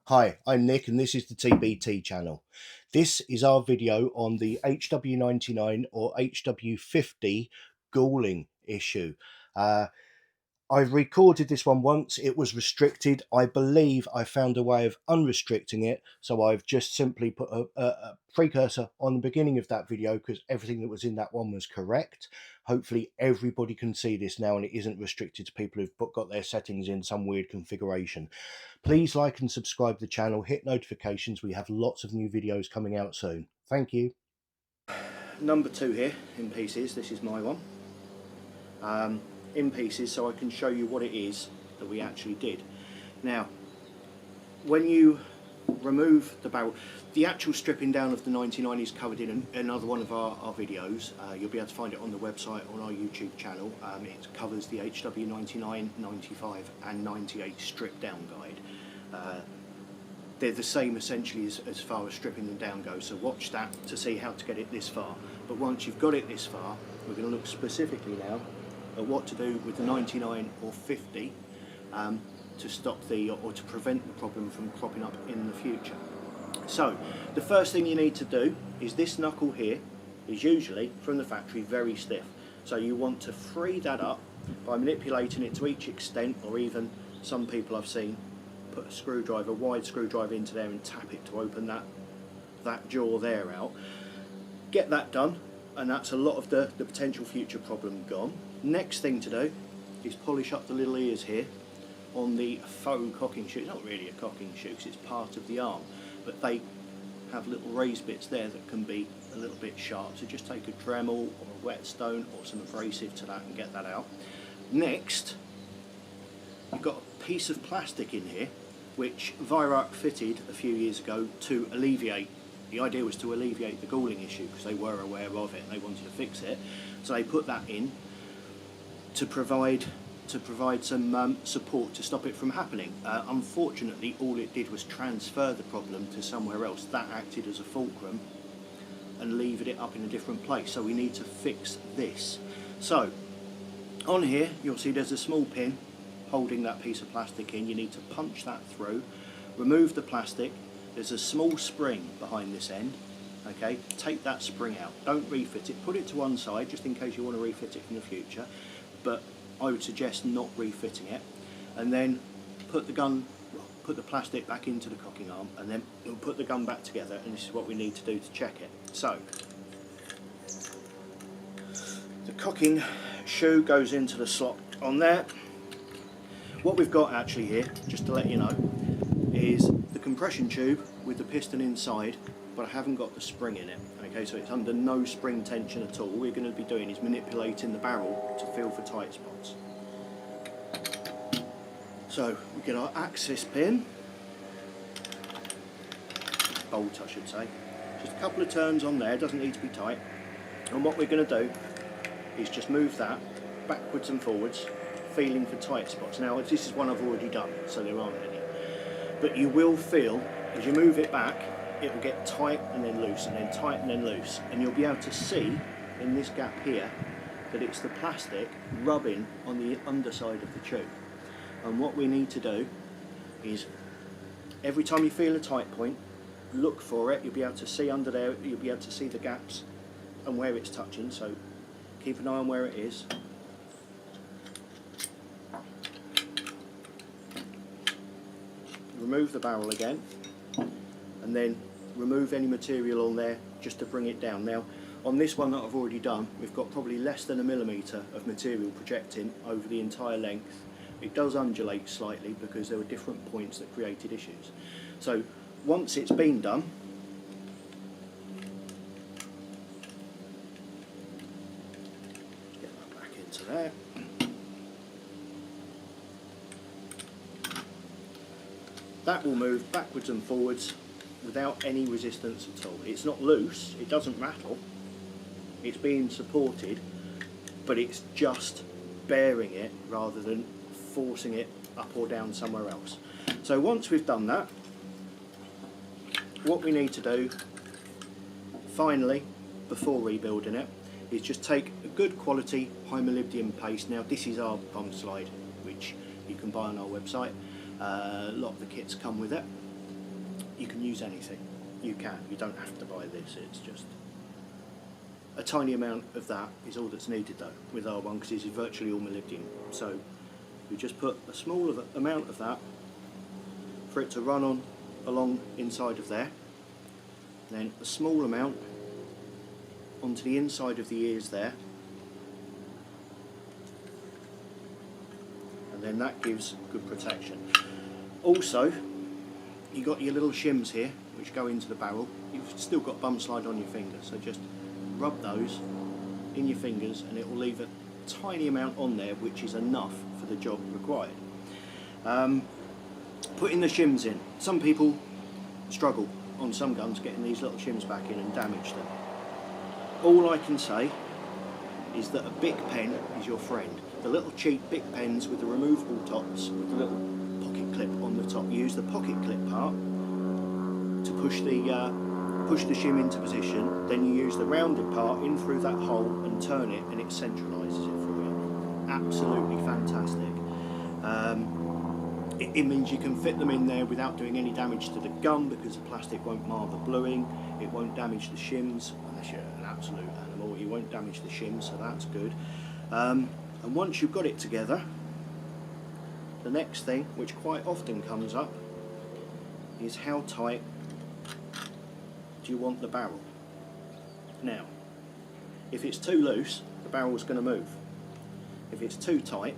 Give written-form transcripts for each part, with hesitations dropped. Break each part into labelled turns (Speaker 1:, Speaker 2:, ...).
Speaker 1: Hi, I'm Nick and this is the TBT channel. This is our video on the HW99 or HW50 galling issue. I've recorded this one once. It was restricted. I believe I found a way of unrestricting it, so I've just simply put a precursor on the beginning of that video because everything that was in that one was correct. Hopefully everybody can see this now and it isn't restricted to people who've got their settings in some weird configuration. Please like and subscribe to the channel, hit notifications. We have lots of new videos coming out soon. Thank you. Number 2 here in pieces. This is my one. In pieces, so I can show you what it is that we actually did. Now, when you remove the barrel, the actual stripping down of the 99 is covered in another one of our videos. You'll be able to find it on the website, on our YouTube channel. It covers the HW99, 95 and 98 strip down guide. They're the same essentially as far as stripping them down goes, so watch that to see how to get it this far. But once you've got it this far, we're going to look specifically now at what to do with the 99 or 50 to stop or to prevent the problem from cropping up in the future. So the first thing you need to do is this knuckle here is usually from the factory very stiff, so you want to free that up by manipulating it to each extent, or even some people I've seen put a screwdriver, wide screwdriver into there and tap it to open that jaw there out. Get that done, and that's a lot of the potential future problem gone. Next thing to do is polish up the little ears here on the faux cocking shoe. It's not really a cocking shoe because it's part of the arm, but they have little raised bits there that can be a little bit sharp. So just take a Dremel or a whetstone or some abrasive to that and get that out. Next, you've got a piece of plastic in here which Weihrauch fitted a few years ago to alleviate. The idea was to alleviate the galling issue because they were aware of it and they wanted to fix it. So they put that in to provide some support to stop it from happening. Unfortunately, all it did was transfer the problem to somewhere else. That acted as a fulcrum and levered it up in a different place. So we need to fix this. So on here, you'll see there's a small pin holding that piece of plastic in. You need to punch that through, remove the plastic. There's a small spring behind this end. Okay, take that spring out. Don't refit it. Put it to one side just in case you want to refit it in the future. But I would suggest not refitting it, and then put the plastic back into the cocking arm, and then we'll put the gun back together, and this is what we need to do to check it. So the cocking shoe goes into the slot on there. What we've got actually here, just to let you know, is the compression tube with the piston inside, but I haven't got the spring in it. Okay, so it's under no spring tension at all. All we're going to be doing is manipulating the barrel to feel for tight spots. So we get our axis pin, bolt I should say, just a couple of turns on there, doesn't need to be tight. And what we're going to do is just move that backwards and forwards, feeling for tight spots. Now this is one I've already done, so there aren't any. But you will feel, as you move it back, it will get tight and then loose and then tight and then loose, and you'll be able to see in this gap here that it's the plastic rubbing on the underside of the tube. And what we need to do is every time you feel a tight point, look for it. You'll be able to see under there, you'll be able to see the gaps and where it's touching, so keep an eye on where it is. Remove the barrel again, and then remove any material on there just to bring it down. Now on this one that I've already done, we've got probably less than 1 millimetre of material projecting over the entire length. It does undulate slightly because there were different points that created issues. So once it's been done, get that back into there. That will move backwards and forwards without any resistance at all. It's not loose, it doesn't rattle, it's being supported, but it's just bearing it rather than forcing it up or down somewhere else. So once we've done that, what we need to do finally, before rebuilding it, is just take a good quality high molybdenum paste. Now this is our bum slide, which you can buy on our website. A lot of the kits come with it. you can use anything. You don't have to buy this, it's just a tiny amount of that is all that's needed though with R1, because this is virtually all molybdenum. So we just put a small amount of that for it to run on along inside of there, then a small amount onto the inside of the ears there, and then that gives good protection. Also, you got your little shims here which go into the barrel. You've still got bum slide on your fingers, so just rub those in your fingers and it will leave a tiny amount on there which is enough for the job required. Putting the shims in. Some people struggle on some guns getting these little shims back in and damage them. All I can say is that a Bic pen is your friend. The little cheap Bic pens with the removable tops with the little pocket clip on the top. You use the pocket clip part to push the shim into position, then you use the rounded part in through that hole and turn it, and it centralises it for you. Absolutely fantastic. It means you can fit them in there without doing any damage to the gun, because the plastic won't mar the bluing, it won't damage the shims, unless you're an absolute animal, it won't damage the shims, so that's good. And once you've got it together, the next thing, which quite often comes up, is how tight do you want the barrel. Now, if it's too loose, the barrel's going to move. If it's too tight,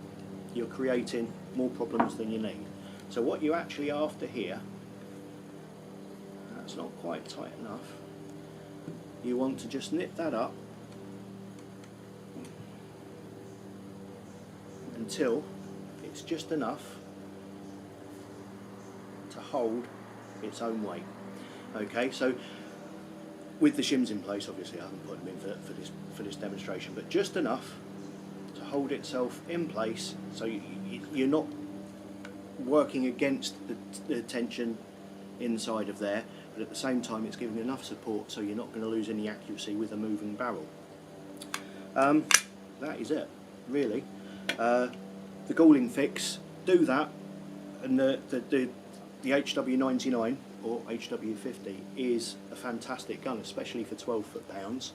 Speaker 1: you're creating more problems than you need. So what you're actually after here, that's not quite tight enough, you want to just nip that up until it's just enough to hold its own weight. Okay, so with the shims in place, obviously I haven't put them in for this demonstration, but just enough to hold itself in place, so you're not working against the tension inside of there, but at the same time it's giving enough support so you're not going to lose any accuracy with a moving barrel. That is it, really. The galling fix, do that, and the HW99 or HW50 is a fantastic gun, especially for 12 foot-pounds.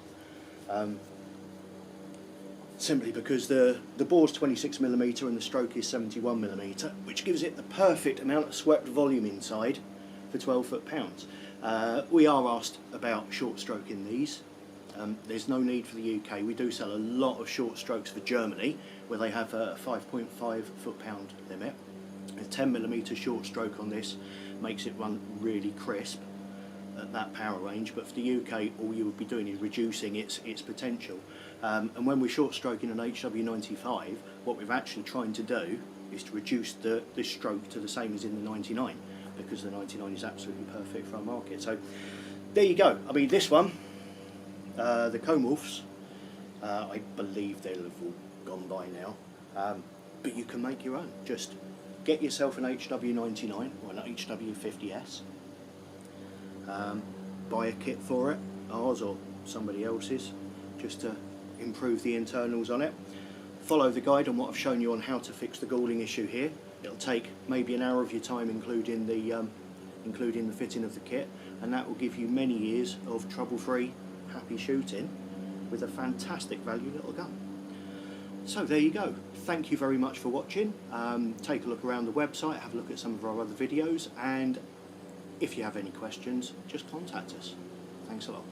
Speaker 1: Simply because the bore's 26mm and the stroke is 71mm, which gives it the perfect amount of swept volume inside for 12 foot-pounds. We are asked about short stroke in these. There's no need for the UK. We do sell a lot of short strokes for Germany, where they have a 5.5 foot-pound limit. A 10mm short stroke on this makes it run really crisp at that power range, but for the UK all you would be doing is reducing its potential. And when we're short stroking an HW95, what we're actually trying to do is to reduce the stroke to the same as in the 99, because the 99 is absolutely perfect for our market. So there you go. I mean, this one, the Cone Wolves, I believe they'll have all gone by now, but you can make your own. Just get yourself an HW99 or an HW50S, buy a kit for it, ours or somebody else's, just to improve the internals on it. Follow the guide on what I've shown you on how to fix the galling issue here. It'll take maybe an hour of your time, including the fitting of the kit, and that will give you many years of trouble-free, happy shooting with a fantastic value little gun. So there you go. Thank you very much for watching. Take a look around the website, have a look at some of our other videos, and if you have any questions, just contact us. Thanks a lot.